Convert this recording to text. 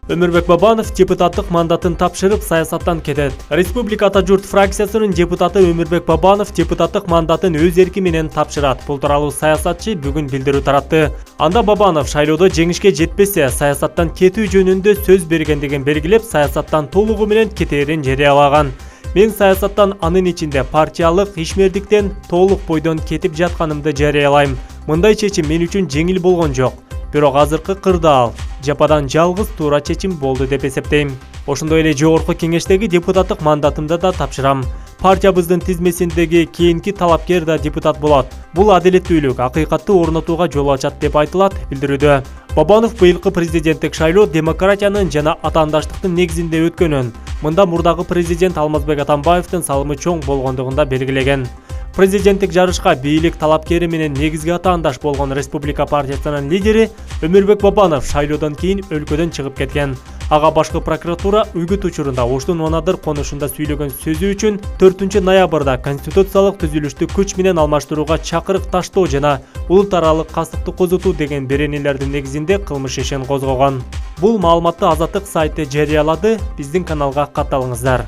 Өмүрбек Бабанов депутаттык мандатын тапшырып саясаттан кетет. Республика Ата журт фракциясынын депутаты Өмүрбек Бабанов депутаттык мандатын өз эрки менен тапшырат. Бул тууралуу саясатчы бүгүн билдирүү таратты. Анда Бабанов шайлоодо жеңишке жетпесе, саясаттан кетүү жөнүндө сөз бергендигин белгилеп, саясаттан толугу менен кетээрин жарыялаган. Мен саясаттан анын ичинде партиялык ишмердиктен толук бойдон кетип жатканымды жарыялайм. Мындай чечим мен үчүн жеңил болгон жок. Бирок азыркы кырдаал жападан жалгыз туура чечим болду деп эсептейм. Ошондой эле жогорку кеңештеги депутаттык мандатымды да тапшырам. Партиябыздын тизмесиндеги кийинки талапкер да депутат болот. Бул адилеттүүлүк, акыйкатты орнотууга жол ачат деп айтылат билдирүүдө. Бабанов быйылкы президенттик шайлоо демократиянын жана атаандаштыктын негизинде өткөнүн, мында мурдагы президент Алмазбек Атамбаевдин салымы чоң болгондугун да белгилеген. Президенттик жарышка бийлик талапкери менен негизги атаандаш болгон Республика партиясынын лидери Өмүрбек Бабанов шайлоодон кийин өлкөдөн чыгып кеткен. Ага башкы прокуратура үгүт учурунда Оштун Онадыр конушунда сүйлөгөн сөзү үчүн 4 ноябрда конституциялык түзүлүштү күч менен алмаштырууга чакырык таштоо жана улут аралык кастыкты козутуу деген беренелердин негизинде кылмыш ишин козгогон. Бул маалыматты Азаттык сайты жарыялады. Биздин каналга катталыңыздар.